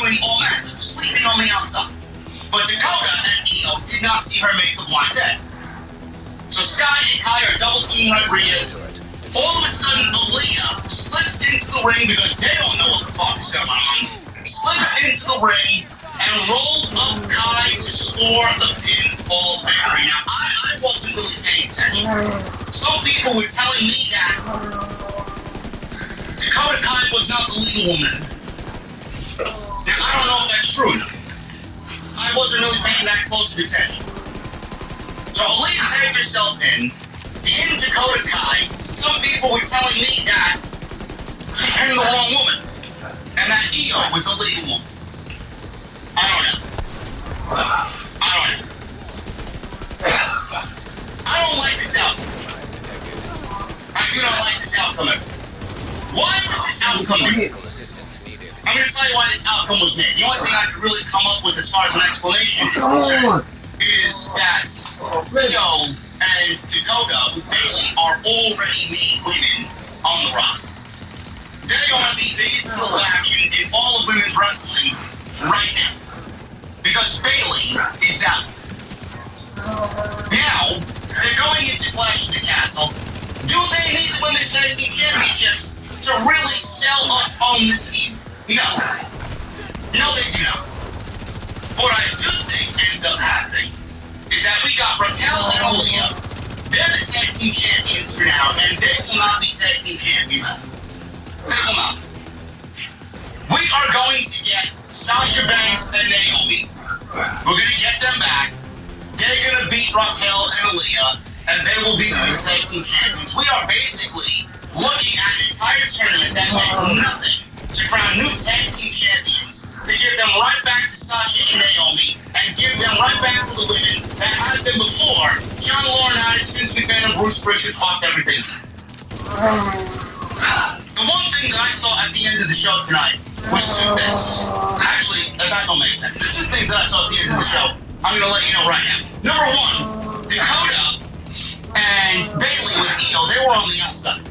doing all that, sleeping on the outside. But Dakota and Io did not see her make the blind tag. So Sky and Kai are double teaming Rodriguez. All of a sudden, Aaliyah slips into the ring because they don't know what the fuck is going on. Slips into the ring and rolls up Kai to score the pinfall victory. Now, I wasn't really paying attention. Some people were telling me that Dakota Kai was not the lead woman. Now, I don't know if that's true or not. I wasn't really paying that close of attention. So Aaliyah tagged herself in Dakota Kai. Some people were telling me that she pinned the wrong woman, and that Io was the lead woman. I don't know. I don't like this outcome. I do not like this outcome. Why was this outcome made? I'm going to tell you why this outcome was made. The only thing I could really come up with as far as an explanation is concerned is that Io and Dakota with Bayley are already made women on the roster. They are the biggest heel faction in all of women's wrestling right now. Because Bayley is out. Now, they're going into Clash of the Castle. Do they need the Women's Tag Team Championships to really sell us on this scheme? No. No, they do not. What I do think ends up happening is that we got Raquel and Aaliyah. They're the tag team champions for now, and they will not be tag team champions. They will not. We are going to get Sasha Banks and Naomi. We're going to get them back. They're going to beat Raquel and Aaliyah, and they will be the new tag team champions. We are basically looking at an entire tournament that meant nothing to crown new tag team champions, to give them right back to Sasha and Naomi, and give them right back to the women that had them before John Laurinaitis, Vince McMahon, and Bruce Prichard fucked everything. The one thing that I saw at the end of the show tonight was two things. Actually, that don't make sense. The two things that I saw at the end of the show, I'm going to let you know right now. Number one, Dakota and Bayley with Io, they were on the outside.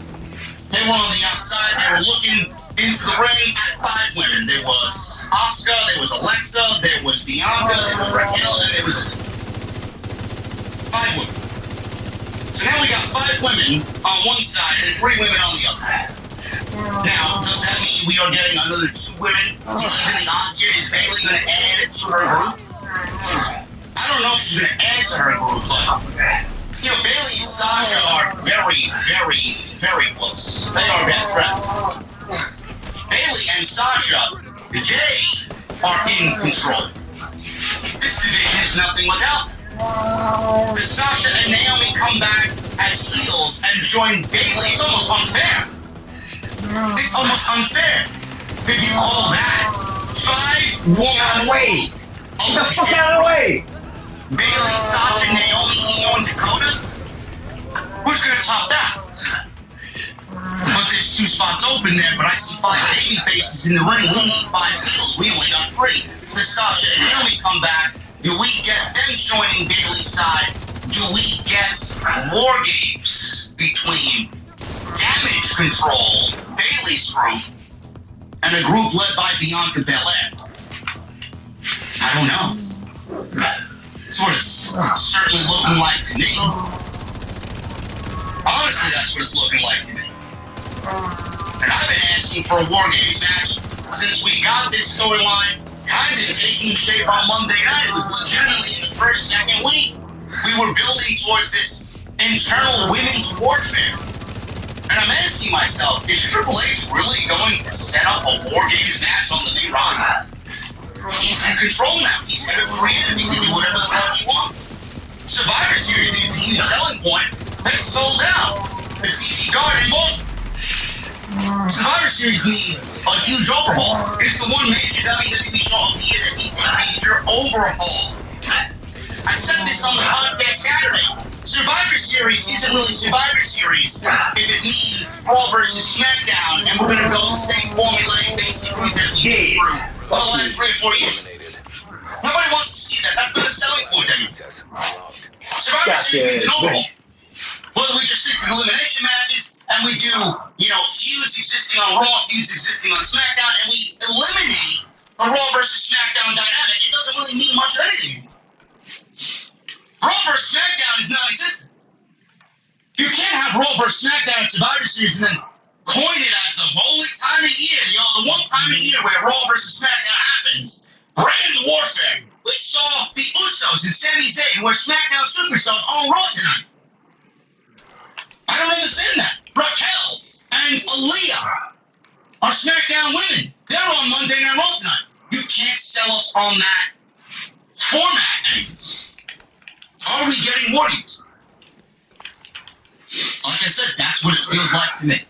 They were on the outside. They were looking into the ring at 5 women. There was Asuka, there was Alexa, there was Bianca, there was Raquel, and there was 5 women. So now we got 5 women on one side and 3 women on the other. Now, does that mean we are getting another 2 women to even the odds here? Is Bayley going to add to her group? I don't know if she's going to add to her group, but you know, Bayley and Sasha are very, very, very close. They are best friends. Bayley and Sasha, they are in control. This division is nothing without them. Does Sasha and Naomi come back as heels and join Bayley? It's almost unfair. It's almost unfair. If you call that 5-woman way. Get the fuck out of the way! Bayley, Sasha, Naomi, Io, and Dakota? Who's gonna top that? But there's 2 spots open there, but I see 5 baby faces in the ring. We need 5 heels. We only got 3. Does Sasha and Naomi come back? Do we get them joining Bayley's side? Do we get war games between Damage Control, Bayley's group, and a group led by Bianca Belair? I don't know. That's what it's certainly looking like to me. Honestly, that's what it's looking like to me. And I've been asking for a War Games match since we got this storyline kind of taking shape on Monday night. It was legitimately in the first, second week. We were building towards this internal women's warfare. And I'm asking myself, is Triple H really going to set up a War Games match on the main roster? He's in control now. He's head of creative. He can do whatever the fuck he wants. Survivor Series needs a huge selling point. They sold out the TT Garden in Boston. Survivor Series needs a huge overhaul. It's the one major WWE show of the year that needs a major overhaul. I said this on the podcast Saturday. Survivor Series isn't really Survivor Series if it means Raw versus SmackDown, and we're going to go the same formulaic basic route that we did for the last 3 or 4 years. Nobody wants to see that. That's not a selling point anymore. Survivor Series needs an overhaul. Whether we just stick to the elimination matches and we do, feuds existing on Raw, feuds existing on SmackDown, and we eliminate a Raw versus SmackDown dynamic, it doesn't really mean much of anything anymore. Raw versus SmackDown is non-existent. You can't have Raw versus SmackDown at Survivor Series and then coin it as the holy time of year, the one time of year where Raw versus SmackDown happens. Brand warfare. We saw the Usos and Sami Zayn, who are SmackDown superstars, on Raw tonight. I don't understand that. Raquel and Aaliyah are SmackDown women. They're on Monday Night Raw tonight. You can't sell us on that format anymore. Are we getting war games? Like I said, that's what it feels like to me.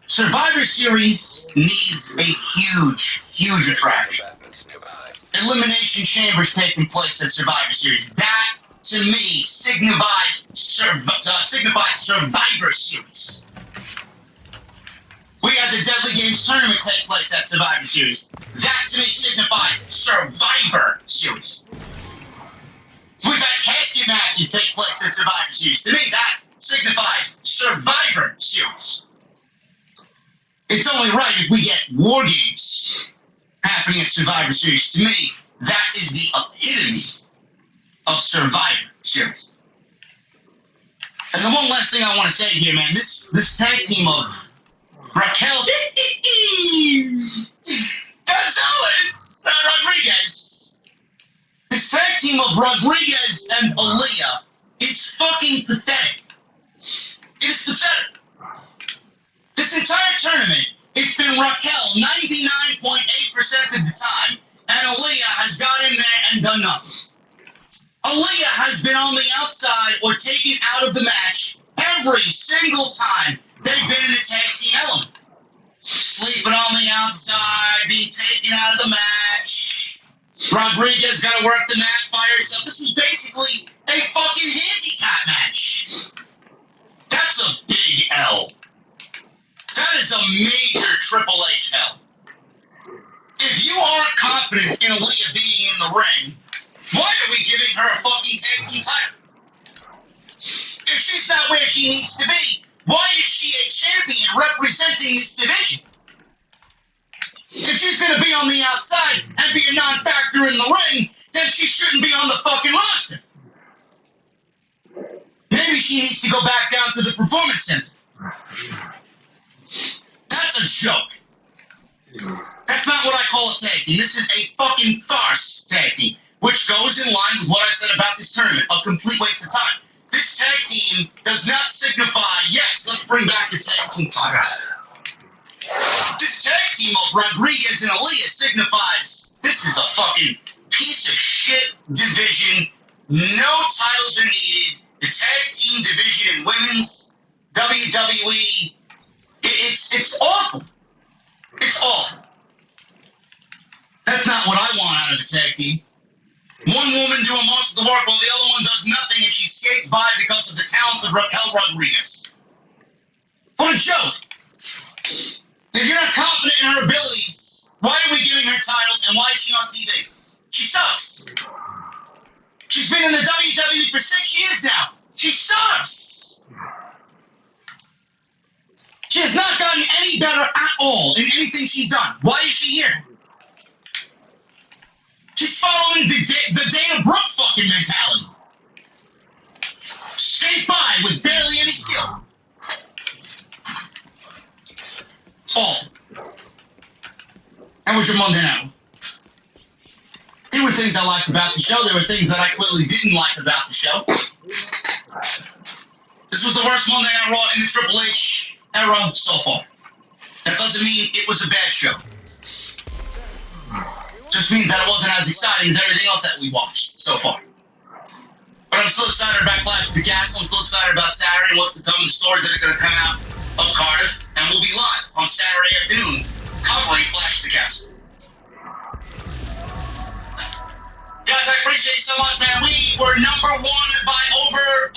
Survivor Series needs a huge, huge attraction. Elimination chambers taking place at Survivor Series. That, to me, signifies Survivor Series. We had the Deadly Games tournament take place at Survivor Series. That, to me, signifies Survivor Series. We've had casket matches take place at Survivor Series. To me, that signifies Survivor Series. It's only right if we get War Games happening at Survivor Series. To me, that is the epitome of Survivor Series. And the one last thing I want to say here, man, this tag team of Raquel Gonzalez Rodriguez, this tag team of Rodriguez and Aaliyah is fucking pathetic. It is pathetic. This entire tournament, it's been Raquel 99.8% of the time, and Aaliyah has got in there and done nothing. Aaliyah has been on the outside or taken out of the match every single time they've been in the tag team element. Sleeping on the outside, being taken out of the match. Rodriguez got to work the match by herself. This was basically a fucking handicap match. That's a big L. That is a major Triple H L. If you aren't confident in Aaliyah being in the ring, why are we giving her a fucking tag team title? If she's not where she needs to be, why is she a champion representing this division? If she's going to be on the outside and be a non-factor in the ring, then she shouldn't be on the fucking roster. Maybe she needs to go back down to the Performance Center. That's a joke. That's not what I call a tag team. This is a fucking farce tag team, which goes in line with what I said about this tournament, a complete waste of time. This tag team does not signify, yes, let's bring back the tag team titles. This tag team of Rodriguez and Aaliyah signifies this is a fucking piece of shit division. No titles are needed. The tag team division in women's WWE, it's awful. It's awful. That's not what I want out of a tag team. One woman doing most of the work while the other one does nothing and she skates by because of the talents of Raquel Rodriguez. What a joke. If you're not confident in her abilities, why are we giving her titles and why is she on TV? She sucks. She's been in the WWE for 6 years now. She sucks. She has not gotten any better at all in anything she's done. Why is she here? She's following the Dana Brooke fucking mentality. Skate by with barely any skill. It's awful. That was your Monday night. There were things I liked about the show. There were things that I clearly didn't like about the show. This was the worst Monday Night Raw in the Triple H era so far. That doesn't mean it was a bad show. Just means that it wasn't as exciting as everything else that we watched so far. But I'm still excited about Clash of the Castle. I'm still excited about Saturday and what's to come, the stories that are going to come out of Cardiff. And we'll be live on Saturday afternoon covering Clash of the Castle. Guys, I appreciate you so much, man. We were number one by over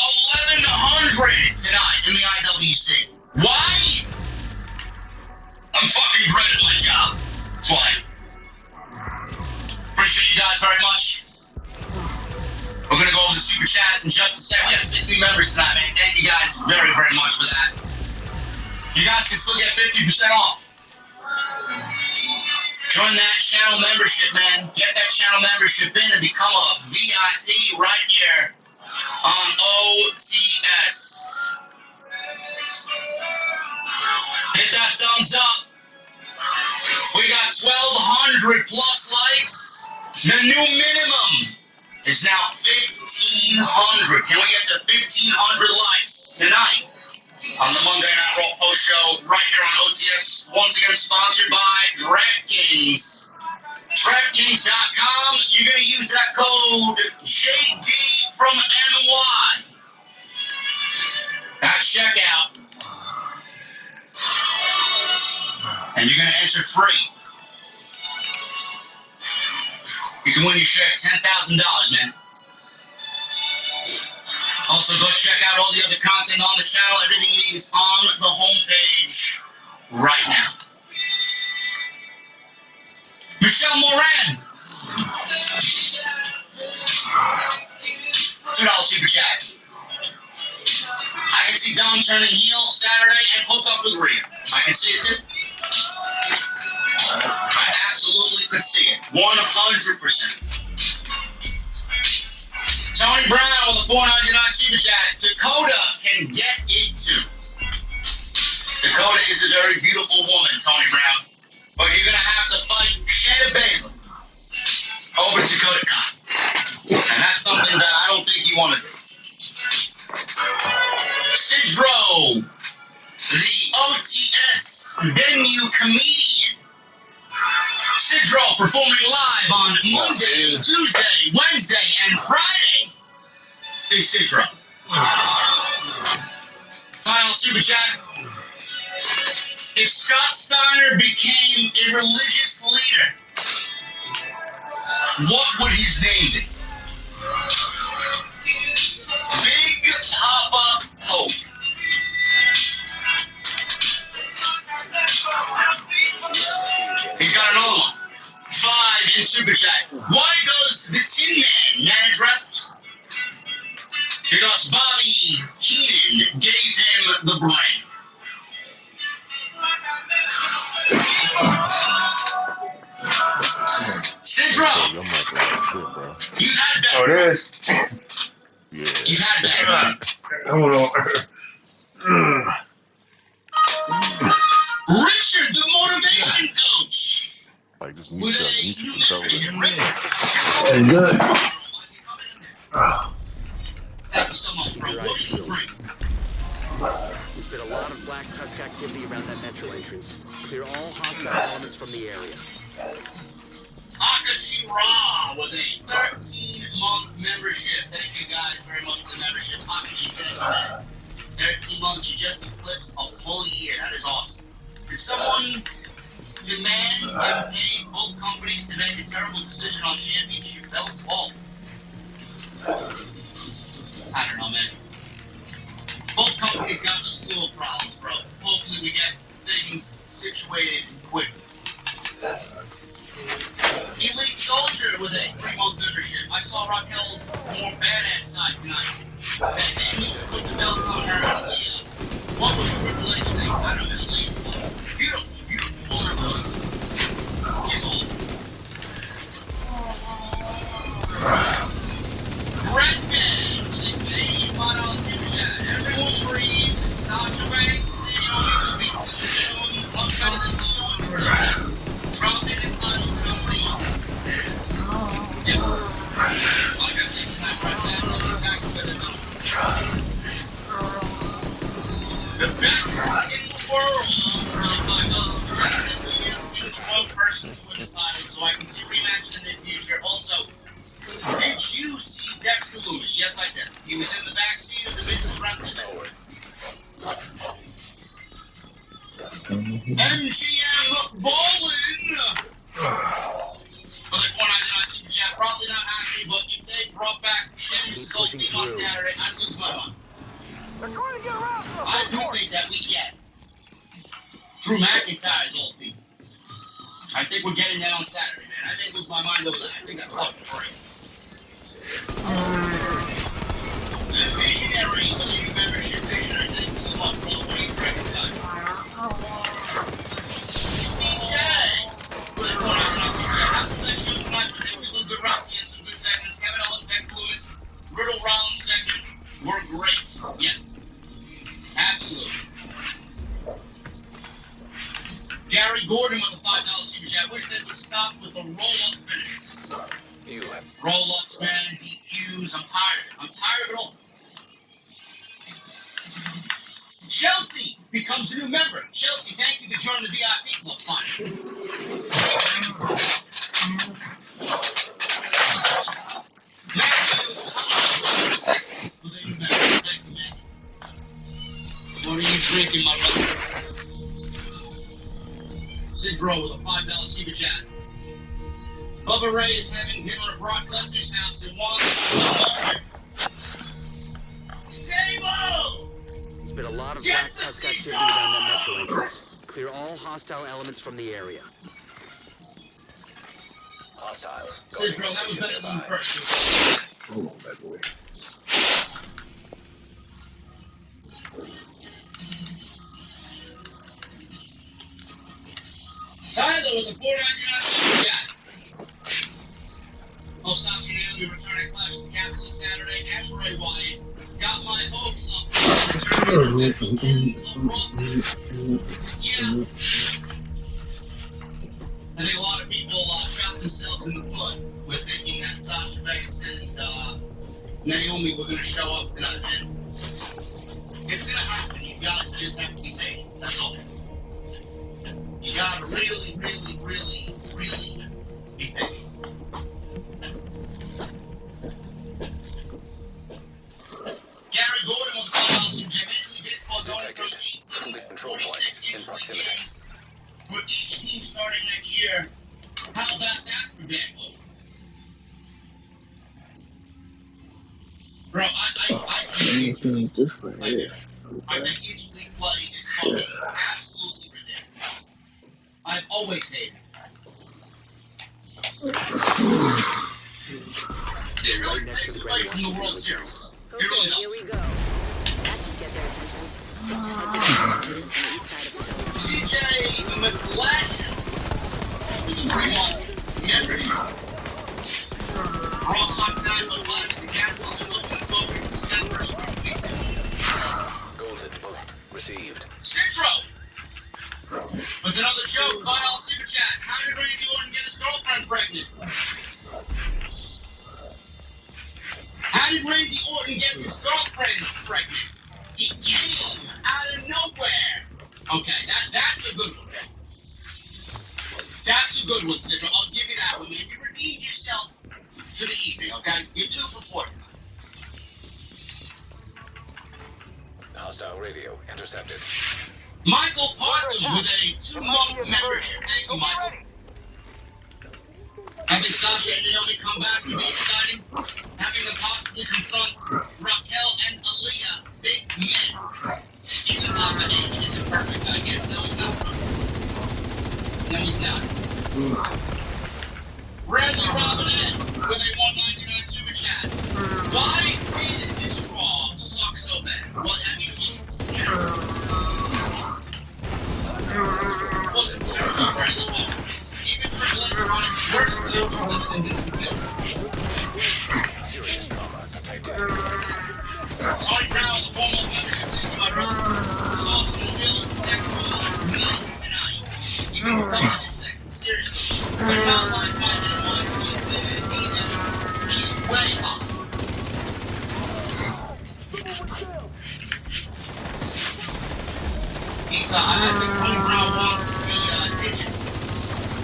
1,100 tonight in the IWC. Why? I'm fucking great at my job. That's why. Appreciate you guys very much. We're going to go over the super chats in just a second. We have 6 new members tonight, man. Thank you guys very, very much for that. You guys can still get 50% off. Join that channel membership, man. Get that channel membership in and become a VIP right here on OTS. Hit that thumbs up. We got 1,200 plus likes. The new minimum is now 1,500. Can we get to 1,500 likes tonight on the Monday Night Raw Post Show right here on OTS? Once again, sponsored by DraftKings. DraftKings.com. You're going to use that code JD from NY at checkout. And you're going to enter free. You can win your share of $10,000, man. Also, go check out all the other content on the channel. Everything you need is on the homepage right now. Michelle Moran. $2 super chat. I can see Dom turning heel Saturday and hook up with Rhea. I can see it too. I absolutely could see it. 100%. Tony Brown with a $4.99 super chat. Dakota can get it too. Dakota is a very beautiful woman, Tony Brown. But you're going to have to fight Shayna Baszler over Dakota Kai. And that's something that I don't think you want to do. Sidro, the OTS venue comedian. Sidro performing live on Monday, Tuesday, Wednesday, and Friday. Hey, Sidro. Final super chat. If Scott Steiner became a religious leader, what would his name be? Big Papa Hope. He's got another one. 5 in super chat. Why does the Tin Man manage wrestlers? Because Bobby Heenan gave him the brain. Sidro, you've had better. Oh, it is? Yeah. You've had better, man. Hold on. Richard, the motivation coach. Like this new With stuff, a you new can tell membership, it. Richard. It's good. Thank you so much, bro. What do you drink? There's been a lot of black tusk activity around that metro entrance. Clear all hostile elements from the area. Akachira with a 13-month membership. Thank you guys very much for the membership. Akachi, thank you, man. 13 months, you just eclipsed a full year. That is awesome. Did someone demand and pay both companies to make a terrible decision on championship belts? Oh. I don't know, man. Both companies got a slew of problems, bro. Hopefully we get things situated quick. Elite Soldier with a 3-month membership. I saw Raquel's more badass side tonight. They didn't need to put the belts on her. What was Triple H thing? I don't know. Elite Soldier. Beautiful, beautiful. Wonderful. He's old. Redman with a Canadian $5 super chat. Everyone breathes. Sasha Banks. They don't even beat them soon. One better than two. Dropping the titles in a ring. Yes. Like I said, tonight right now, that's exactly what they're doing. The best in the world for the $5 super chat. One person to win the title, so I can see rematches in the future. Also, did you see Dexter Loomis? Yes, I did. He was in the back seat of the business rental network. MGM Bowling for the $4.99 super chat. Probably not happy, but if they brought back Sheamus' whole team on Saturday, I'd lose my mind. I do think that we get Drew McIntyre's old team. I think we're getting that on Saturday, man. I didn't lose my mind over that. I think that's fucking great. The Visionary, the new membership Visionary. Thank you so much, bro. What are you drinking, guys? CJ! Gary Gordon with a $5 super chat. Wish they would stop with the roll-up finishes. Roll-ups, man, DQs. I'm tired of it. I'm tired of it all. Chelsea becomes a new member. Chelsea, thank you for joining the VIP club. Fine. Matthew, what are you drinking, my brother? Sidro with a $5 super chat. Bubba Ray is having dinner at Brock Lesnar's house and wants Sable! There's been a lot of Black Tusk activity around that metro entrance. Clear all hostile elements from the area. Hostiles. Sidro, that was better than the first. Hold on, bad boy. Tyler with a $4.99 super chat. Hope Sasha Naomi returning Clash of the Castle this Saturday and Bray Wyatt. Got my hopes up. Yeah. I think a lot of people shot themselves in the foot with thinking that Sasha Banks and Naomi were going to show up tonight, man. It's going to happen. You guys just have to be patient. That's all. You got to really, really, really, really be patient. Gary Gordon on the clubhouse in Major League Baseball going from 18 to 46 in proximity. For each team starting next year, how about that for Dan? Bro, I think each league play is fucking absolutely ridiculous. I've always hated it. It really takes away from the World Series. It really does. Here we go. That should get their attention. CJ McLash with a 3-month membership. Raw Sock 9 but live at the Castles and looking forward to December's Golden bullet received. Citro! With another joke, $5 super chat. How did Randy Orton get his girlfriend pregnant? How did Randy Orton get his girlfriend pregnant? He came out of nowhere. Okay, that's a good one. That's a good one, Citro. I'll give you that one. You redeemed yourself for the evening, okay? You're 2 for 4 tonight. Hostile radio intercepted. Michael Parkland with a 2-month membership. Thank you, Michael. Having Sasha and Naomi come back would be exciting. Having them possibly confront Raquel and Aaliyah, big men. Even Papa H isn't perfect, I guess. No, he's not perfect. No, he's not. Randy Robinette with a $1.99 super chat. Why did this Raw suck so bad? Well, I mean, it wasn't terrible, right? Even Triple H on its worst level than this video. Serious trauma detected. Tony Brown, the former membership, thank you, my brother. Sauce and Will is sexy tonight. Even the cover is sexy, seriously. But not like my NYC diva. She's way hot. Issa, I think Tony Brown wants the digits.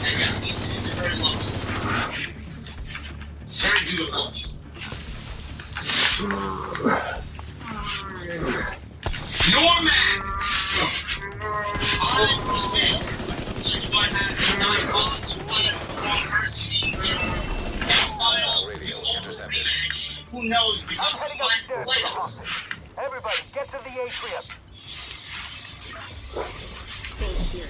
And yes, Issa is a very lovely, very beautiful Issa. Normax! I was made Triple H might have a diabolical plan for the wrong person being killed. And final rematch. Who knows, because he might play us. Everybody, get to the atrium. Stay here.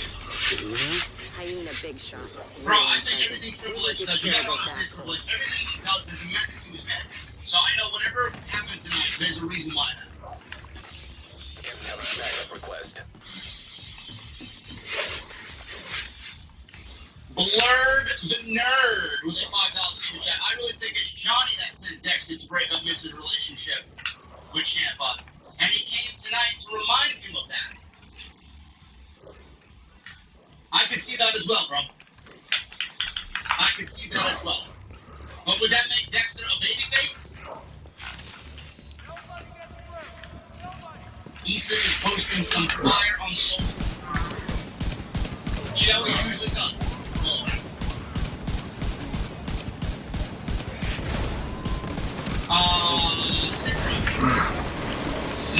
Hyena big shot. Bro, I think everything Triple H does, you gotta understand Triple H, everything he does, there's a method to his madness. So I know whatever happened tonight, there's a reason why that. Incoming backup request. Blurred the Nerd with a $5 super chat. I really think it's Johnny that sent Dexter to break up Mrs. relationship with Ciampa. And he came tonight to remind him of that. I could see that as well, bro. I can see that as well. But would that make Dexter a babyface? Issa is posting some fire on social. She always usually does.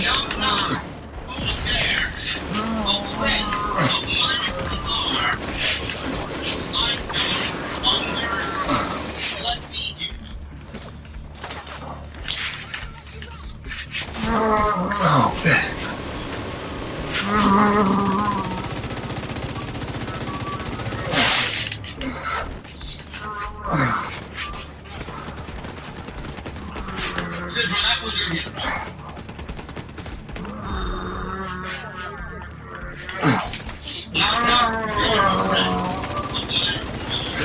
Knock knock. Who's there? A friend of minus the R. I don't understand. Let me in. Okay. Central, that was your hit. Knock knock. Who's there? A friend of minus the R.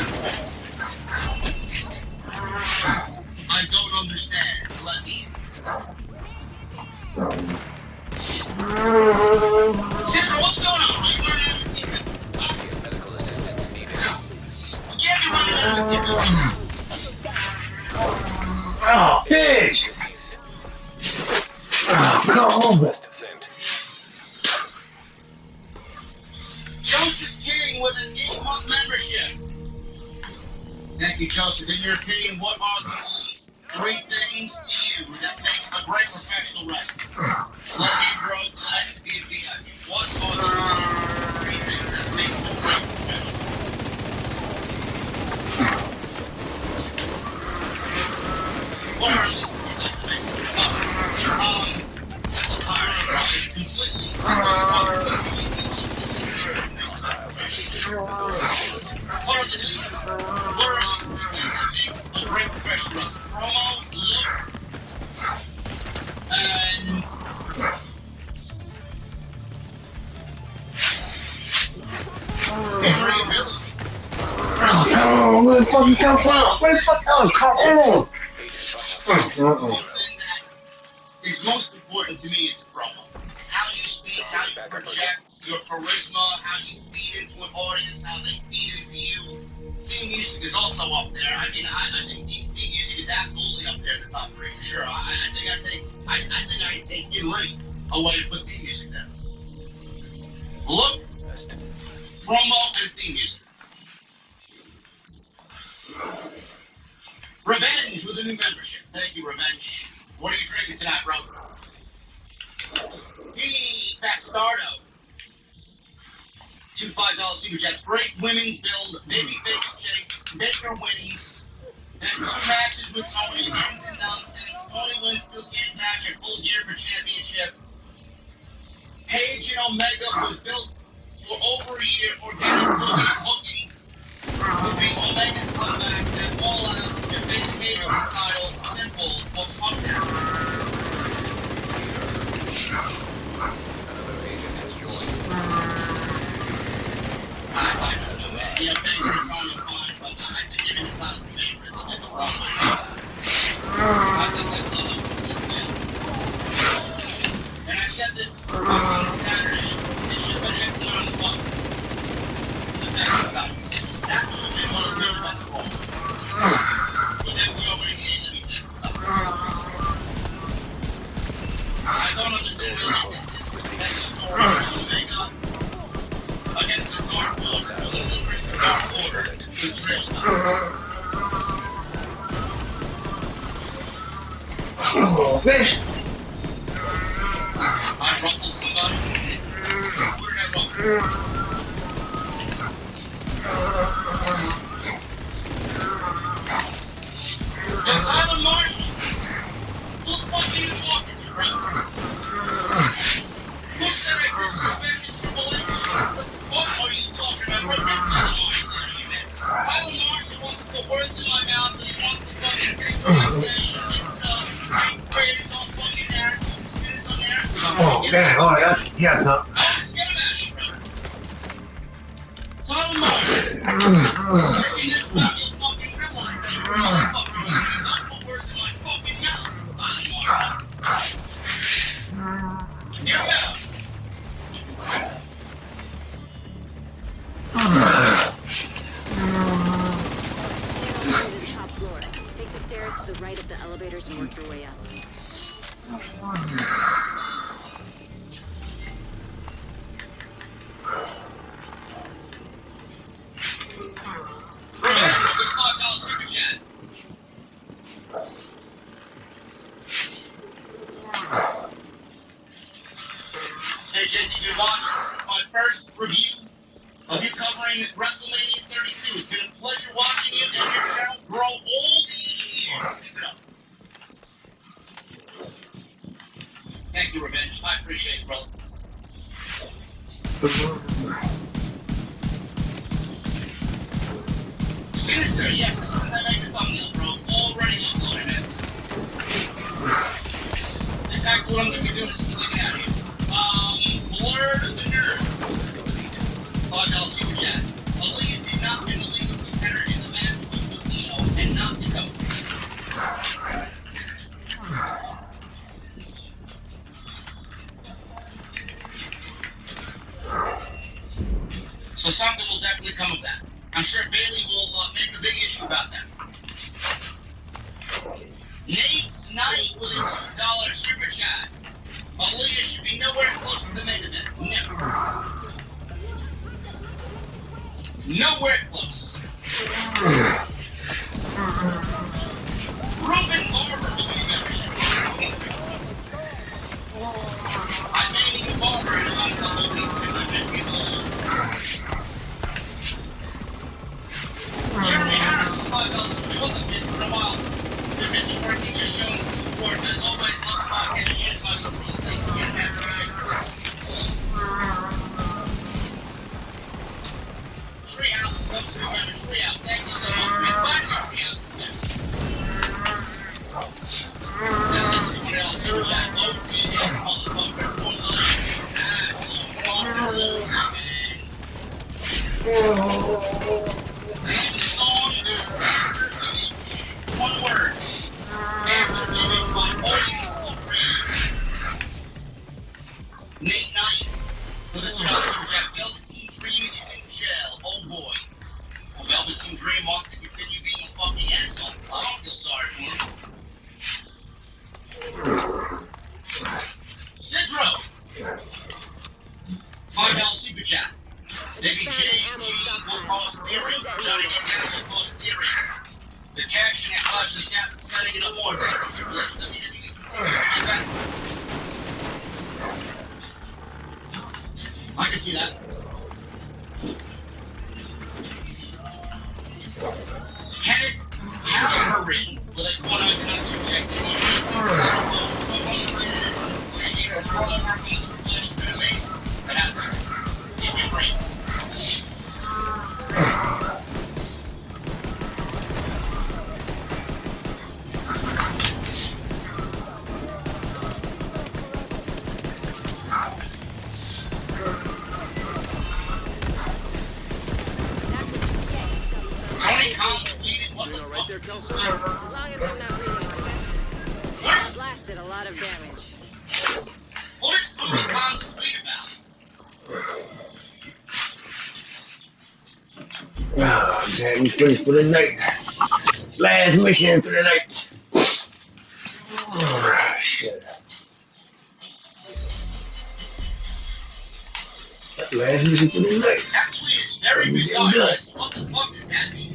I don't understand. Let me in. Central, what's going on? Are you running out of material? Medical assistance needed. You can't be running out of material. Oh, bitch! Deceased. Oh, come on. Sent. Joseph King with an 8-month membership. Thank you, Joseph. In your opinion, what are the least 3 things to you that makes a great professional wrestler? Let me grow glad to be a VIP. What are the least 3 things that makes a great professional wrestler? What are the least 3 things that makes a great that's a tired bro. It's completely What are the least 3 things that makes a great professional wrestler? Promo, look, and ability. Oh, where the fuck you come from? Where the fuck come from? One thing that is most important to me is the promo. How you speak, how you project, your charisma, how you feed into an audience, how they feed into you. Theme music is also up there. I mean, I think theme music is absolutely up there at the top 3 for sure. I think I take in ring away and put theme music there. Look, promo, and theme music. Revenge with a new membership. Thank you, Revenge. What are you drinking tonight, bro? D. Bastardo. 2 $5 super chats. Great women's build. Babyface chase. Baker wins. Then 2 matches with Tony. Ends in nonsense. Tony wins steel cage match at full gear for championship. Paige and Omega was built for over a year. Organic booking would be Omega's comeback at All Out to face Paige for the title. Simple but comfortable. Another agent has joined. Yeah, Baker's on the fine, but I think giving the title to Baker is the wrong way. I think that's all and I said this on Saturday, they should have been acting on the Bucks. The Texas Titans. That should have been one of the real best for them. With them two winning the AWT. I don't understand how they did this revenge story on Omega against the Dark Order. The Dark Order. The Trail Stars. Oh, bitch! I ruffled somebody. Where did I ruffle? And Tyler Marshall. Who the fuck are you talking to, bro? Who said I disrespected Triple H? What the fuck are you talking about? What did Tyler Marshall do to you, man? Tyler Marshall wants to put words in my mouth and he wants to fucking take what I say and stuff. And create his own fucking narrative, spin his own narrative. Oh, damn, oh, that's, yeah, something. Oh, just get him out of here, bro. Tyler Marshall. And next time you'll fucking realize that you're a motherfucker when you don't put words in my fucking mouth, Tyler Marshall. Get him out. elevators and work your way up. $5 super chat. Hey, JD, you've been watching since my first review of you covering WrestleMania 32. It's been a pleasure watching you and your channel grow all these years. Keep it up. Thank you, Revenge. I appreciate it, brother. Sinister, yes, as soon as I make the thumbnail, bro, it's already uploaded, man. That's exactly what I'm going to be doing as soon as I get out of here. Blurred the Nerd. $5 super chat. Aaliyah did not win the legal competitor in the match, which was Io, and not the coach. So something will definitely come of that. I'm sure Bailey will make a big issue about that. Nate Knight with a $2 super chat. Aaliyah should be nowhere close to the main event. Never. Nowhere close. Ruben Barber will be membership. I may need a barber in about a couple of weeks because I've been getting old. Jeremy Harris with $5. He wasn't fit for a while. They're busy working, just showing some support. As always, love the podcast. Shit, my support. Thank you. Treehouse comes to remember Treehouse. Thank you so much. We finally Treehouse is back. That is $20 super chat. OTS motherfucker. One and the song is After Image. One word. After Image by Audience of Rage. Nate Knight for the $2 super chat. Velveteen Dream is in jail. Oh boy. Well, Velveteen Dream wants to continue being a fucking asshole. I don't feel sorry for him. Sidro. $5 super chat. Maybe JG will cause theory. Johnny Gargano will cause theory. The cash in at Clash of the Castle setting it up more. Triple H, WWE continues to get back. I can see that. Kenneth Halperin with a $1.99 super check. Did he just do so appreciate his hard work on the Triple H. It's been amazing. It has been. He's been great. Tony Khan tweeted, what the fuck? Right there, Kelsey. As long as I'm not reading my message. I blasted a lot of damage. What is Tony Khan's tweet about? Oh, damn, we finished for the night. Last mission for the night. Oh, shit. Last mission for the night. That tweet is very bizarre. What the fuck does that mean?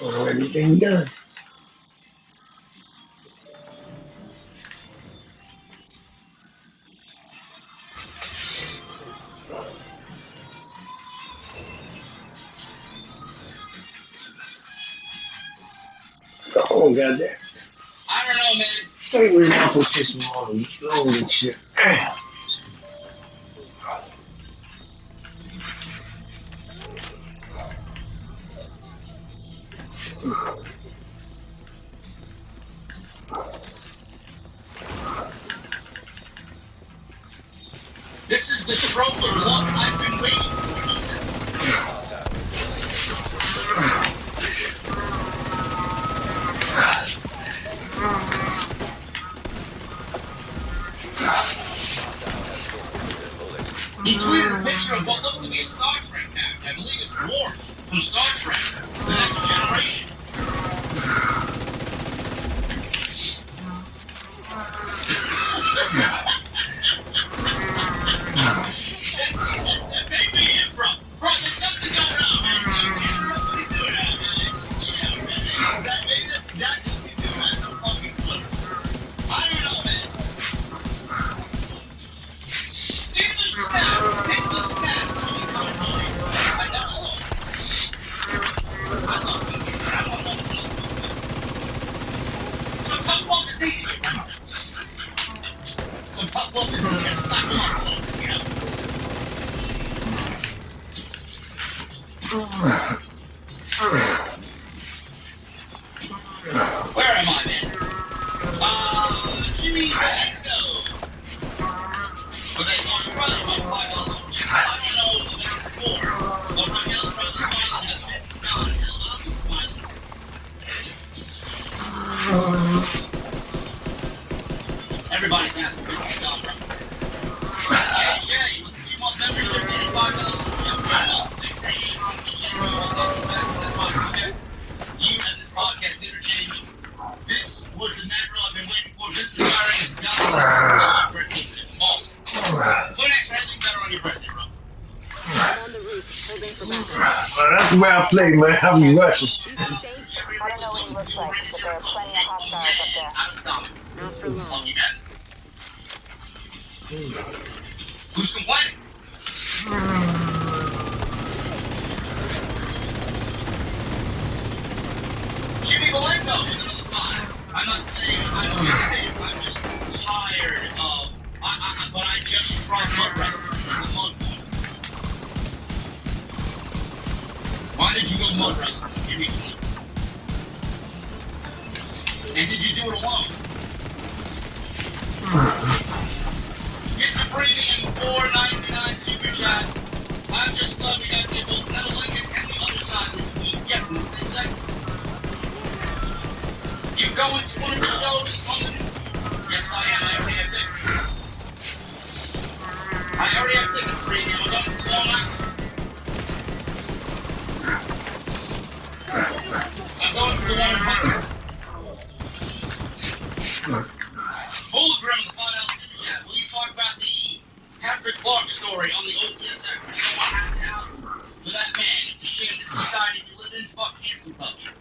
Oh, everything done. Oh, goddamn. I don't know, man. Think we're not put this on load and shit. This is the stroke of luck I've been waiting for, he says. He tweeted a picture of what looks to be a Star Trek character. I believe it's Worf from Star Trek, The Next Generation. Where am I, man? Jimmy Valento. With a Australian $5 super chat. I don't know about before, but Raquel's brother smiling as Vince is gone. I'll be smiling. Everybody's happy. Vince is gone, bro. KJ with the 2-month membership and $5 super chat. I appreciate you, CJ. Welcome back to that podcast. You and this podcast interchange. This was the macro I've been waiting for. Vince retiring is done. On my birthday too. Awesome. What next? Anything better on your birthday, bro? I'm on the roof, holding for backup. Well, that's the way I play, man. I be rushing. You can stay. I don't know what he looks like, but there are plenty of hostiles up there. Not for long. Lucky man. Who's complaining? Jimmy Valento with another 5. I'm not saying I don't understand. I'm just tired of. But I just tried mud wrestling in the mud pool. Why did you go mud wrestling, Jimmy Valento? And did you do it alone? Mr. Premium $4.99 super chat. I'm just glad we got the both Metalingus and the other side this week. Yes, in the same second. You going to one of the shows on the news? Yes, I am. I already have tickets. Premium. I'm going to Long Island. I'm going to the one in Hunter. Hologram with the $5 super chat. Will you talk about the Patrick Clark story on the OTS after someone has it out for that man? It's a shame this society we live in. Fuck cancel culture.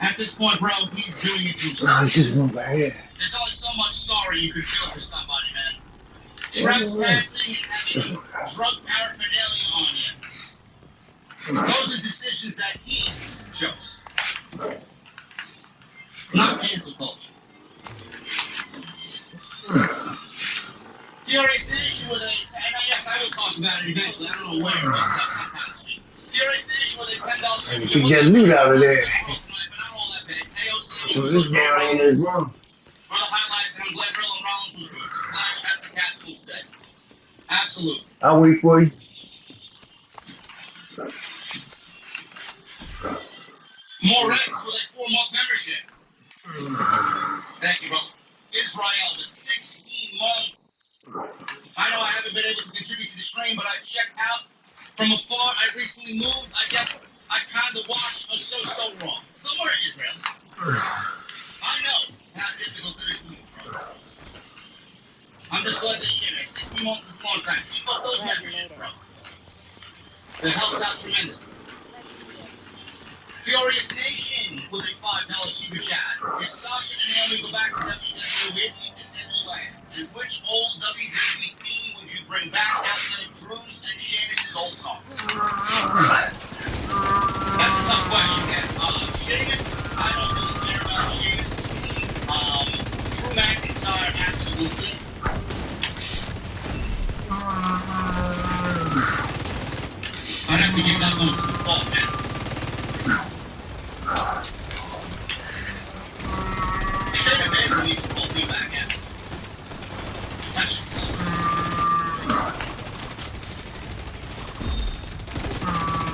At this point, bro, he's doing it to No, himself. it's just one right here. There's only so much sorry you can feel for somebody, man. Trespassing and having drug paraphernalia on you. Those are decisions that he chose. Not cancel culture. Furious Nation with a, and yes, I will talk about it eventually. I don't know where, but sometime this week. Furious Nation with a $10 super You can get loot out of there. but not all that big. AOC So this man ain't in his room. were the highlights, and I'm glad Rill and Rollins was good to flash at the castle instead. Absolutely. I'll wait for you. More Reds with a 4-month membership. Thank you, brother. Israel with 16 months. I know I haven't been able to contribute to the stream, but I checked out from afar. I recently moved. I guess I kind of watched a so-so wrong. Don't worry, Israel. I know how difficult it is to move, bro. I'm just glad that you're here. 16 months is a long time. Keep up those memberships, bro. That helps out tremendously. Furious Nation with a $5 super chat. If Sasha and Naomi go back to WWE, where do you think they will land? And which old WWE theme would you bring back outside of Drew's and Sheamus' old songs? That's a tough question, man. Sheamus, I don't really care about Sheamus' theme. Drew McIntyre, absolutely. I'd have to give that one some thought, man. Shayna Baszler needs to pull me back in. That shit sucks.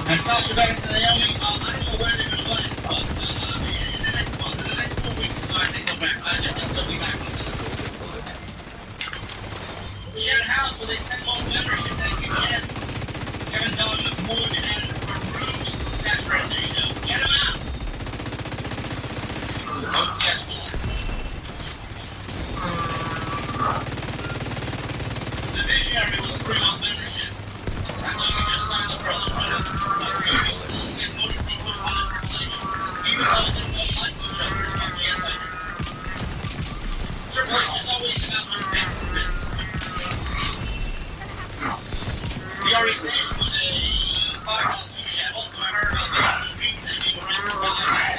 And Sasha Banks and Naomi, I don't know where they're going to land, but in the next month, in the next 4 weeks or so, I think they'll be back on the Sharon House with a 10-month membership. Thank you, Jen. Kevin Dillon, Wood, and Bruce saturated their show. Get him out. OTS for life. The Visionary with a 3-month membership. I thought you just signed up for a little bit of support. You still get money to be pushed on the Triple H. Even though they don't like each other as much. Yes, I do. Triple H is always about their best business. The RE Station with a $5 super chat. Also, I heard about the dreams that being arrested by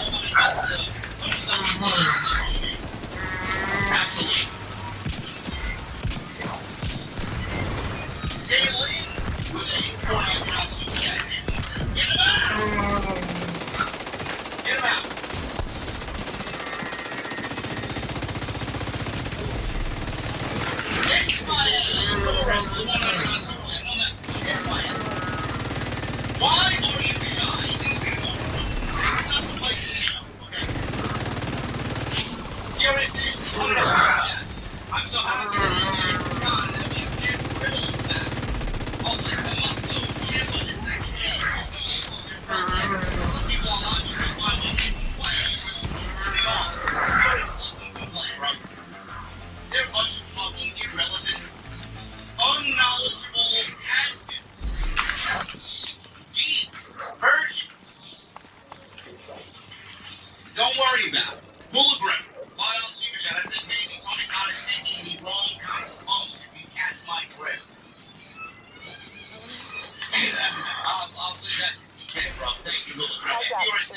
nobody got to homosexual shit. Absolutely. Daily with a $4.99 super chat. He says,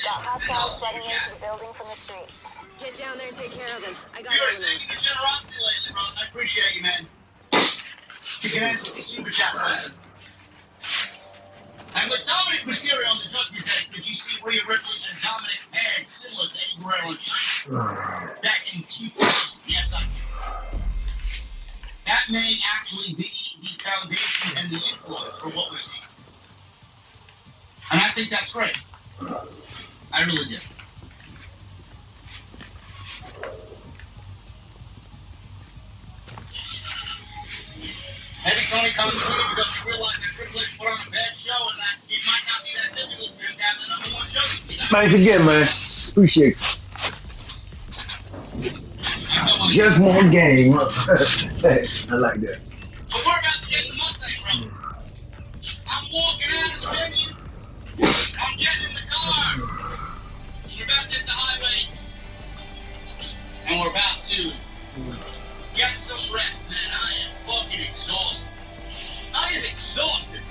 Got hostiles flooding into the building from the street. Get down there and take care of them. I got Viewers, everything. thank you for your generosity lately, bro. I appreciate you, man. Kicking ass with these super chats lately. And with Dominic Mysterio on the Judgment Day, did you see Rhea Ripley and Dominic paired similar to Eddie Guerrero and China back in 2000? Yes, I did. That may actually be the foundation and the influence for what we're seeing. And I think that's great. I really do. Maybe Tony comes with it because he realized that Triple H put on a bad show and that it might not be that difficult for him to have the #1 show this week. Thanks again, man. Appreciate it. Just more game. I like that. But we're about to get in the Mustang, bro. I'm walking out of the venue. I'm getting in the car. We're about to hit the highway. And we're about to get some rest, man. I am fucking exhausted. I am exhausted.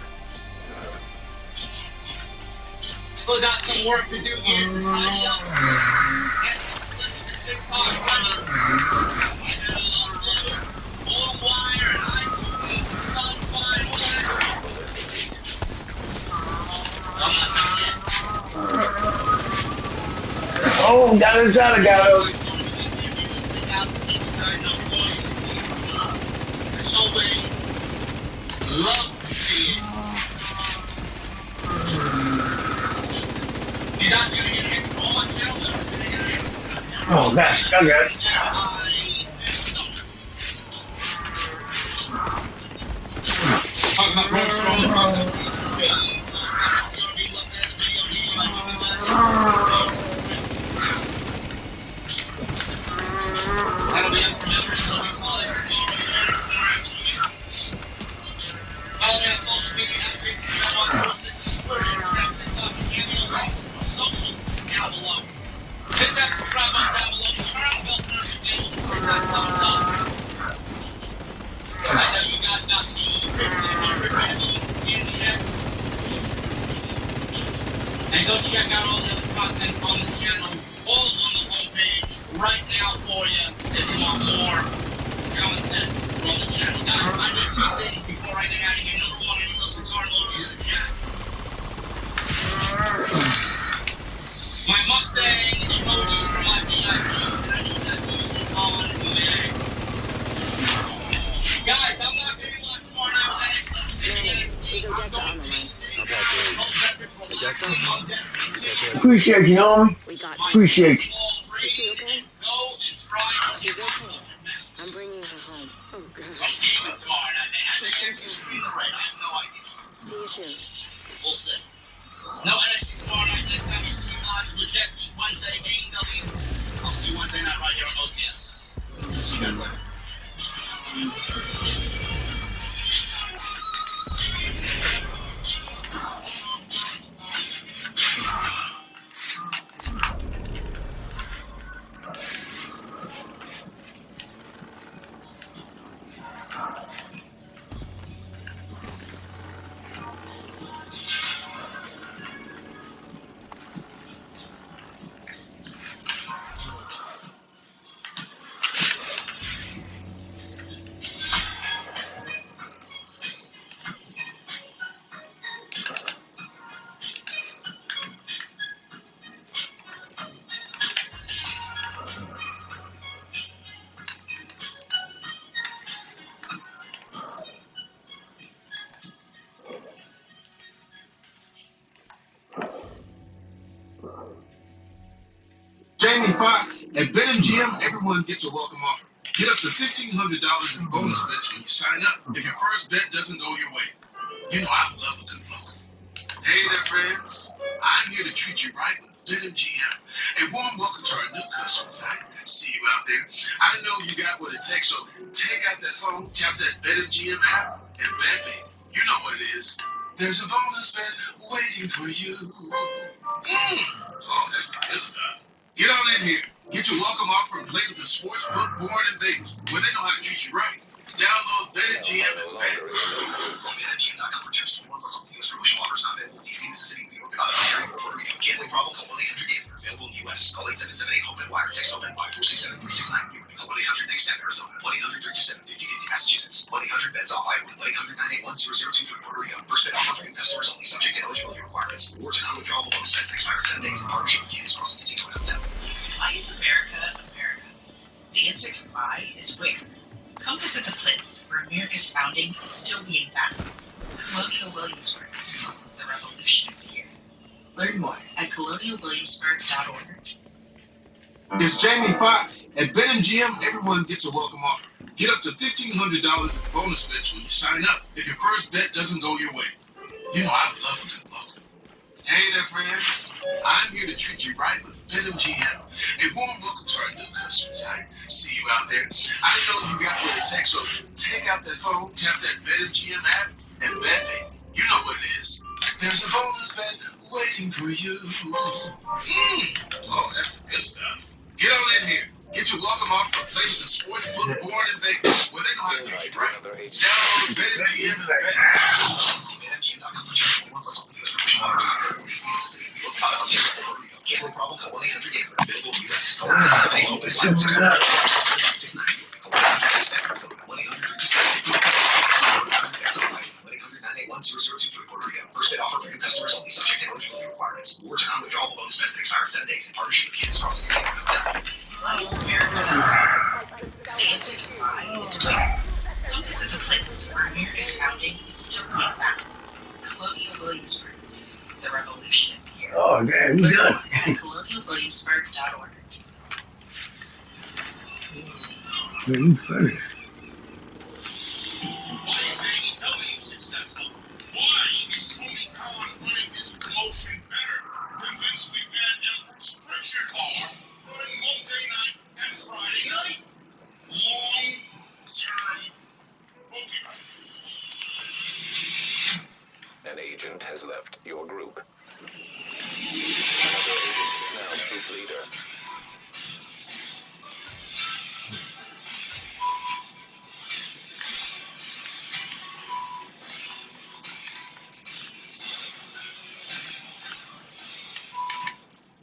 Still got some work to do here to tidy up. Get some clips for TikTok ready. I gotta upload BlueWire and iTunes and Spotify and all that shit. I'm not done yet. Oh, got it, got it. As always, love to see it. You guys are gonna get an extra on my channel, or is it gonna get an extra? Oh, gosh, I got it. Talking about Braun Strowman. That'll be up for members. It'll be live tomorrow morning. Follow me on social media at Twitter, Instagram, TikTok, and Cameo links socials down below. Hit that subscribe button down below. Turn on bell notifications. Hit that thumbs up. I know you guys got the 1,500 family in check. And go check out all the other content on the channel, all on the homepage right now for you if you want more content from the channel. Guys, I need 2 things before I get out of here. Number 1, I need those retarded emojis in the chat. My Mustang emojis for my VIPs, and I need that music on Max. Guys, I'm not going to be live tomorrow night with NXT. I'm staying in NXT. I'm going to be sitting down, relaxing on Destiny 2. Appreciate you, homie. We got Appreciate you. Is she okay? Go and try to get my okay. social mounts. I'm bringing her home. Oh, God. I'm gaming tomorrow night, man. I think NXT should be the right. I have no idea. See you soon. We'll see. No NXT tomorrow night. Next time you see me live is with Jesse. Wednesday, AEW. I'll see you Wednesday night right here on OTS. See you guys later. Jamie Foxx, at BetMGM, everyone gets a welcome offer. Get up to $1,500 in bonus bets when you sign up if your first bet doesn't go your way. You know I love a good welcome. Hey there, friends. I'm here to treat you right with BetMGM. A warm welcome to our new customers. I see you out there. I know you got what it takes, so take out that phone, tap that BetMGM app, and bet, baby. You know what it is. There's a bonus bet waiting for you. Oh, that's the good stuff. Get on in here. Get your welcome offer and play with the sports book born in Vegas, where they know how to treat you right. Download BetMGM and bet. See BetMGM, not going to protect 1 plus all these promotional offers, not available in DC, Mississippi, New York, Puerto Rico, gambling problem, call 1-800 open wire. Text open by 467-369. Call 1-800-NEXT-STEP Arizona. 1-800-327-5050 Massachusetts. 1-800-BEDS on Iowa. 1-800-981-0022 Puerto Rico. First bid offer for new customers only. Subject to eligibility requirements. Rewards and non-withdrawable bonus bets that expire 7 days in partnership with Kansas Crossing Casino and Hotel. Why is America America? The answer to why is where. Come visit the place where America's founding is still being battled. Colonial Williamsburg. The revolution is here. Learn more at colonialwilliamsburg.org. It's Jamie Foxx. At BetMGM, everyone gets a welcome offer. Get up to $1,500 in bonus bets when you sign up if your first bet doesn't go your way. You know I love a good welcome. Hey there, friends. I'm here to treat you right with BetMGM. A warm welcome to our new customers. I see you out there. I know you got what it takes, so take out that phone, tap that BetMGM app, and bet, baby. You know what it is. There's a bonus bet waiting for you. Oh, that's the good stuff. Get on in here. Get your welcome offer and play with the sports book born in Vegas, where they know how to treat you right. Download BetMGM and bet. See BetMGM.com. Gambling problem? Call 1-800-GAMBLER. Available in U.S. First bid offer for new customers only. Subject to eligibility requirements. Rewards and non-withdrawable bonus bets that expire 7 days in partnership with Kansas Crossing Casino and Hotel. Why is America? The answer to why is where. Come visit the place where America's founding is still being battled. Colonial Williamsburg. The revolution is here. Oh, damn, we done. colonialwilliamsburg.org. You finished. Why is AEW successful? Why is Tony Khan running his promotion better than Vince McMahon and Bruce Pritchard are running Monday night and Friday night? Long-term booking. An agent has left your group. Another agent is now group leader.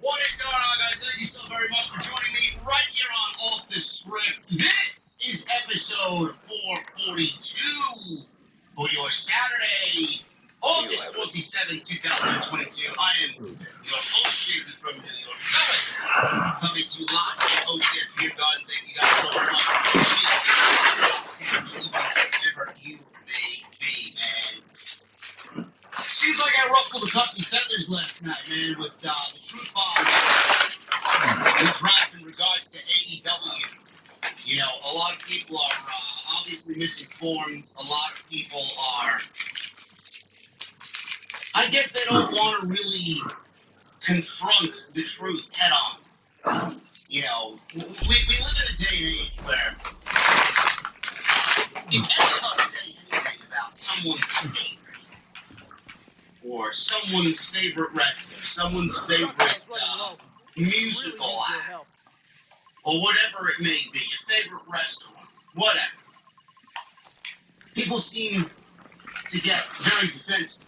What is going on, guys? Thank you so very much for joining me right here on Off the Script. This is episode 442 for your Saturday, August 27, 2022. I am your host, JP from New York, coming to you live from OTS Beer Garden. Thank you guys so very much for tuning in. Whatever you may be, man. Seems like I ruffled a couple feathers last night, man, with the truth bombs we dropped in regards to AEW. You know, a lot of people are obviously misinformed. A lot of people are, I guess they don't want to really confront the truth head on. You know, we live in a day and age where if any of us say anything about someone's favorite, or someone's favorite wrestler, someone's favorite musical act, or whatever it may be, your favorite restaurant, whatever. People seem to get very defensive.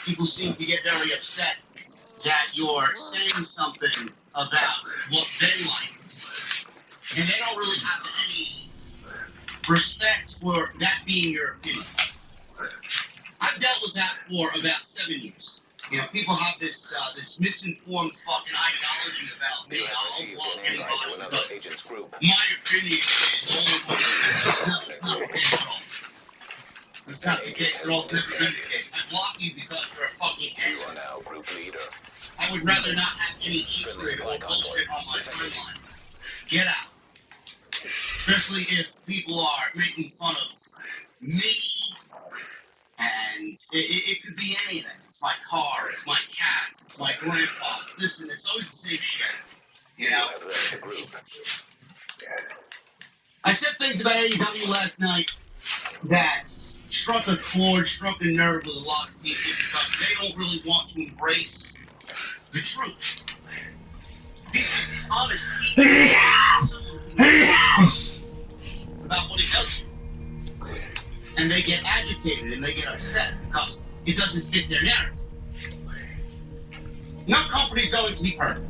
People seem to get very upset that you're saying something about what they like. And they don't really have any respect for that being your opinion. I've dealt with that for about 7 years. You know, people have this misinformed fucking ideology about me. I'll block anybody because Agent's group. my opinion is only no, it's not the case at all. That's not the case at all. It's never been the case. I block you because you're a fucking You are asshole. now group leader. I would rather not have any hatred or bullshit on my timeline. Get out. Especially if people are making fun of me. And it could be anything. It's my car, it's my cats, it's my grandpa, it's this, and it's always the same shit. You know? have left the group. I said things about AEW last night that struck a chord, struck a nerve with a lot of people because they don't really want to embrace the truth. These are dishonest people. About what he does. And they get agitated and they get upset because it doesn't fit their narrative. No company's going to be perfect.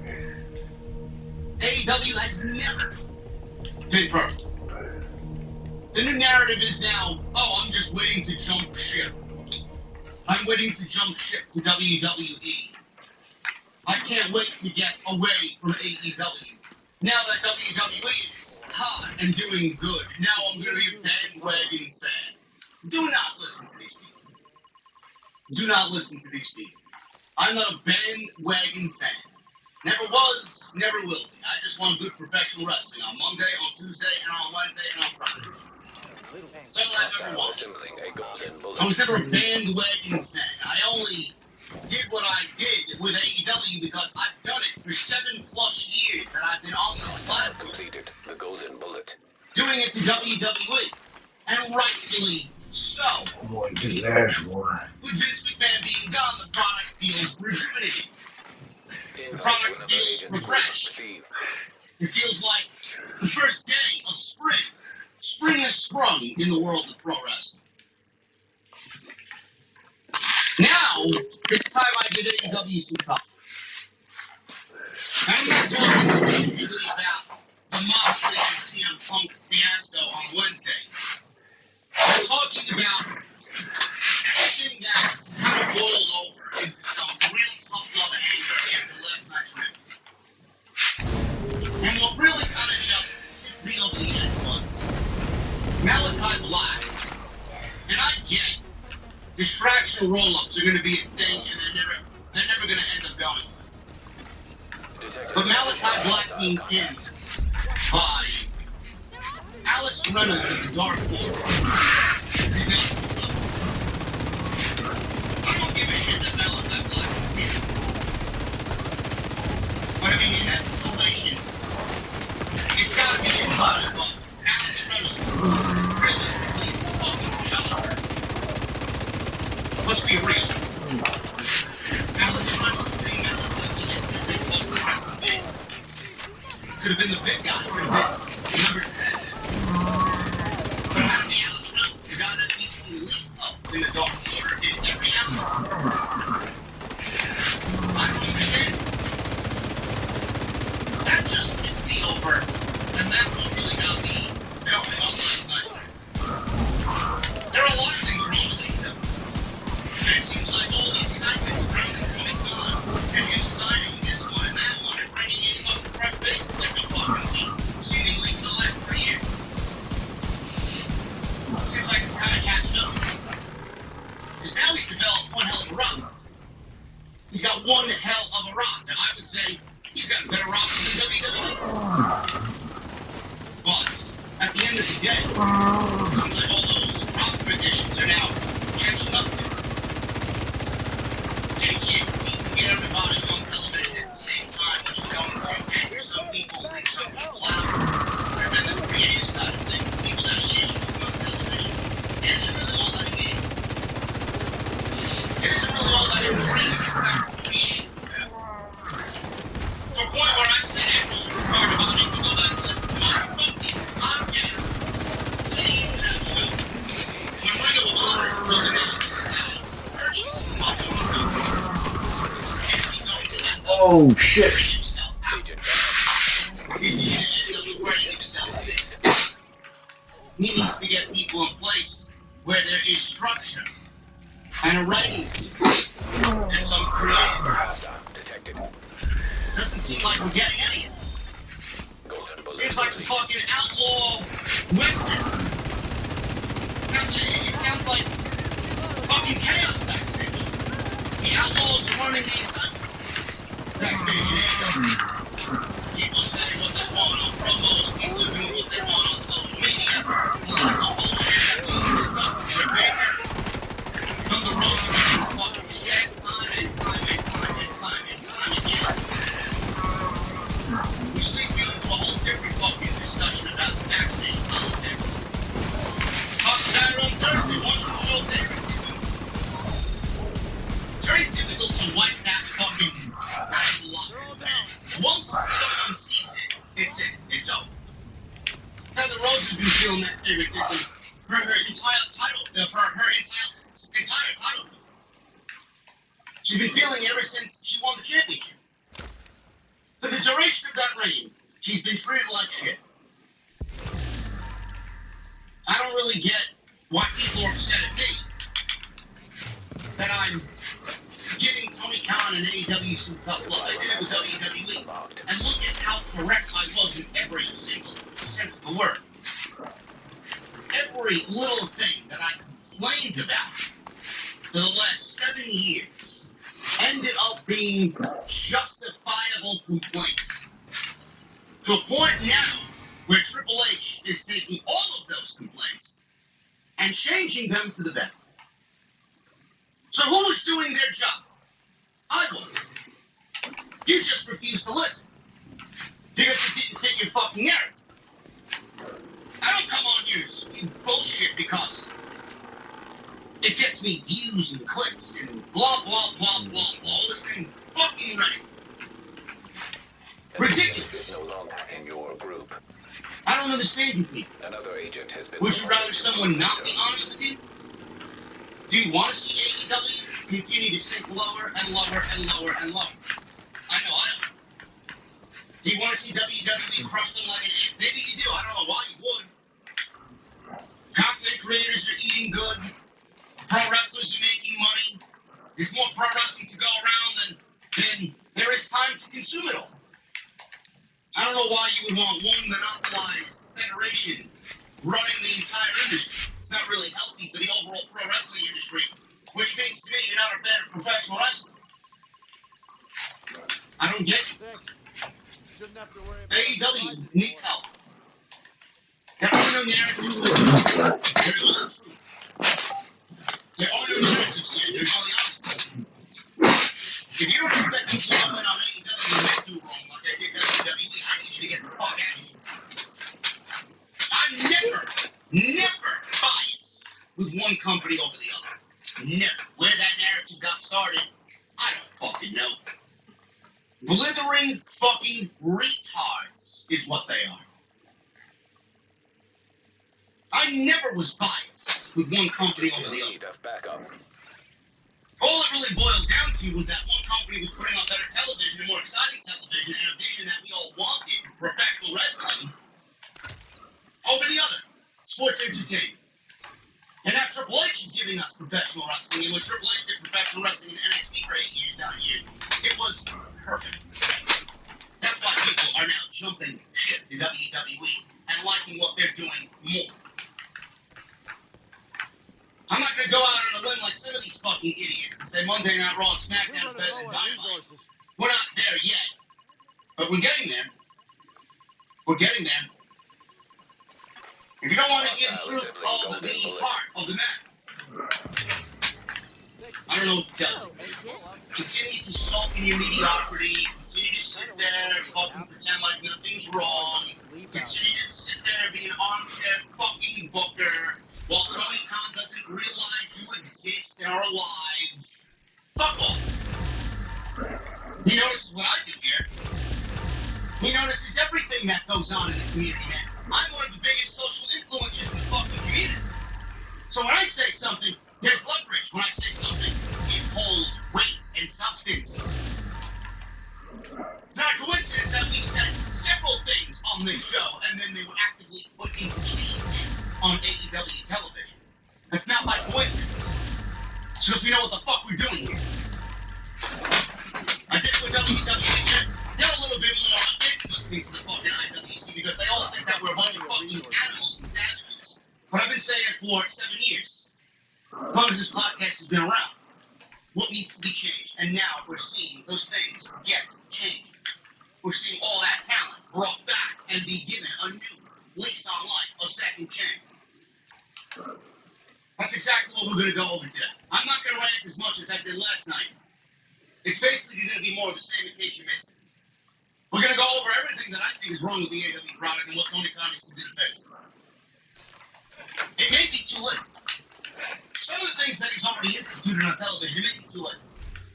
AEW has never been perfect. The new narrative is now, oh, I'm just waiting to jump ship. I'm waiting to jump ship to WWE. I can't wait to get away from AEW. Now that WWE is hot and doing good, now I'm going to be a bandwagon fan. Do not listen to these people. Do not listen to these people. I'm not a bandwagon fan. Never was, never will be. I just want good professional wrestling on Monday, on Tuesday, and on Wednesday, and on Friday. That's all I've ever Hostile wanted. assembling a golden bullet. I was never a bandwagon fan. I only did what I did with AEW because I've done it for 7+ years that I've been on this Hostile platform, completed the golden bullet. doing it to WWE, and rightfully so. Boy, disaster. With Vince McMahon being gone, the product feels rejuvenated. The Invite product one of our feels agents. refreshed. Receive. It feels like the first day of spring. Spring has sprung in the world of pro wrestling. Now, it's time I give AEW some tough. I'm not talking specifically about the Moxley and CM Punk fiasco on Wednesday. I'm talking about everything that's kind of boiled over into some real tough love anger after last night's rip. And what really kind of just tipped me over the edge was Malachi Black. And I get it. Distraction roll-ups are going to be a thing, and they're never going to end up going well. Detected But Malachi Black hostile being pinned by Alex Reynolds of the Dark Order did not sit well. I don't give a shit that Malachi Black was pinned. But I mean, in that situation, it's got to be anybody but Alex Reynolds, who realistically is the fucking jobber. Let's be real. Alex Reynolds being Malachi Black could have been both the rest of the fans. Could have been the big guy. Could have been number 10. But how to be Alex Reynolds, the guy that we've seen least of in the Dark Order in every aspect. I don't understand it. That just tipped me over, and that's what really got me going on last night. There are a lot of things wrong with AEW. And it seems like all the excitement surrounding Tony Khan and him signing this one and that one and bringing in fucking fresh faces every fucking week, seemingly for the last 3 years. Seems like it's kind of catching up. Because now he's developed one hell of a roster. He's got one hell of a roster. I would say he's got a better roster than WWE. But at the end of the day, it seems like all those roster additions are now catching up to him. And he can't seem to get everybody on television at the same time, which is going to anger some people, leave some people out. And then the creative side of things, the people that are used to on television, it isn't really all that again. It isn't really all that intriguing. It's not creative. To a point where I said after Supercard about it, to go back and listen to my fucking podcast leading into that show. When Ring of Honor was announced as purchased by Tony Khan, is he going to end up Oh, shit. spreading himself out? Agent Is he going to end up spreading himself thin? He needs to get people in place where there is structure and a writing team and some creative. hostile detected. Doesn't seem like we're getting any of it. Golden bullet. Seems like the fucking outlaw western. It sounds like fucking chaos backstage. The outlaws are running the assignment backstage in AEW. People saying what they want on promos. People are doing what they want on social media. Political bullshit that we discussed with Britt Baker. Thunder Rosa getting fucking shit time and time and time and time and time again. Which leads me into a whole different fucking discussion about backstage politics. Talked about it on Thursday. One should show favoritism. Very difficult to wipe that fucking out of the locker room. Once someone sees it, it's in. It's over. Heather Rose has been feeling that favoritism her entire title, entire title. She's been feeling it ever since she won the championship. For the duration of that reign, She's been treated like shit. I don't really get why people are upset at me that I'm giving Tony Khan and AEW some tough love. I did it with WWE. And look at how correct I was in every single sense of the word. Every little thing that I complained about for the last 7 years ended up being justifiable complaints. To a point now where Triple H is taking all of those complaints and changing them for the better. So who was doing their job? I was. You just refused to listen because it didn't fit your fucking narrative. I don't come on here spewing bullshit because it gets me views and clicks and blah, blah, blah, blah, blah. All the same fucking rhetoric. Ridiculous. Is no longer in your group. I don't understand you people. Another agent has been. Would you rather someone not be honest with you? Do you want to see AEW continue to sink lower and lower and lower and lower? I know I don't. Do you want to see WWE crush them like an ant? Maybe you do. I don't know why you would. Content creators are eating good. Pro wrestlers are making money. There's more pro wrestling to go around than there is time to consume it all. I don't know why you would want one monopolized federation running the entire industry. It's not really healthy for the overall pro wrestling industry, which means to me you're not a fan of professional wrestling. I don't get it. Thanks. Shouldn't have to worry about AEW needs help. There are no narratives here. There's only truth. There are no narratives here. There's only honesty. If you don't expect me to comment on AEW and do wrong like I did WWE, I need you to get the fuck out of here. I'm never biased with one company over the other. Never. Where that narrative got started, I don't fucking know. Blithering fucking retards is what they are. I never was biased with one company over the other. All it really boiled down to was that one company was putting on better television and more exciting television and a vision that we all wanted, professional wrestling, over the other, sports entertainment. And now Triple H is giving us professional wrestling, and when Triple H did professional wrestling in NXT for 8 years, 9 years, it was perfect. That's why people are now jumping ship to WWE and liking what they're doing more. I'm not going to go out on a limb like some of these fucking idiots and say Monday Night Raw and SmackDown is better than Dynamite. We're not there yet. But we're getting there. We're getting there. If you don't want to hear the truth of the heart of the matter, I don't know what to tell you. Continue to sulk in your mediocrity. Continue to sit there, fucking pretend like nothing's wrong. Continue to sit there and be an armchair fucking booker while Tony Khan doesn't realize you exist and are alive. Fuck off. He notices what I do here. He notices everything that goes on in the community, man. I'm one of the biggest social influencers in the fucking community. So when I say something, there's leverage. When I say something, it holds weight and substance. It's not a coincidence that we said several things on this show and then they were actively put into change on AEW television. That's not by coincidence. It's because we know what the fuck we're doing here. I did it with WWE. They're a little bit more against listening to the fucking IWC because they all think that we're a bunch of fucking animals and savages. But I've been saying it for 7 years. As long as this podcast has been around, what needs to be changed? And now we're seeing those things get changed. We're seeing all that talent brought back and be given a new lease on life, a second chance. That's exactly what we're going to go over today. I'm not going to rant as much as I did last night. It's basically going to be more of the same in case you missed it. We're going to go over everything that I think is wrong with the AEW product and what Tony Khan needs to do to fix it. It may be too late. Some of the things that he's already instituted on television, it may be too late.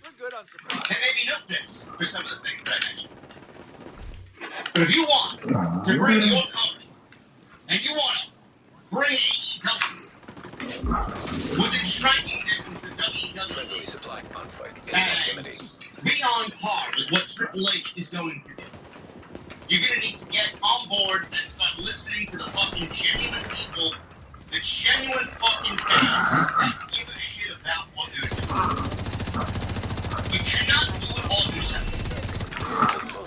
We're good on supply. There may be no fix for some of the things that I mentioned. But if you want to bring your company, and you want to bring AEW within striking distance of WWE, Supply conflict in and proximity. be on par with what Triple H is going to do, You're gonna need to get on board and start listening to the fucking genuine people, the genuine fucking fans that give a shit about what you're doing. You cannot do it all yourself.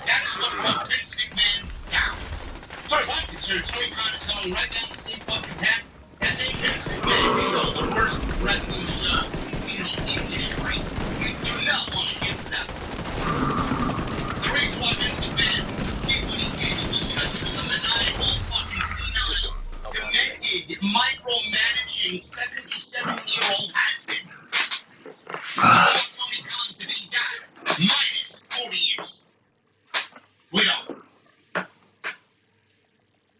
That is what brought Vince McMahon down. As far as I'm concerned, Tony Khan is going right down the same fucking path. That made Vince McMahon show the worst wrestling show in the industry. You do not want to get that. The reason why Vince McMahon did what he did was because he was a maniacal, fucking senile, demented, micromanaging 77-year-old has-been. I want Tony Khan to be that, minus 40 years. We don't.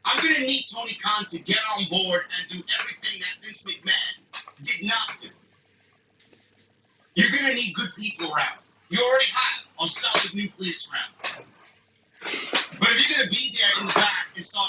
I'm going to need Tony Khan to get on board and do everything that Vince McMahon did not do. You're going to need good people around. You already have a solid nucleus around. But if you're going to be there in the back and start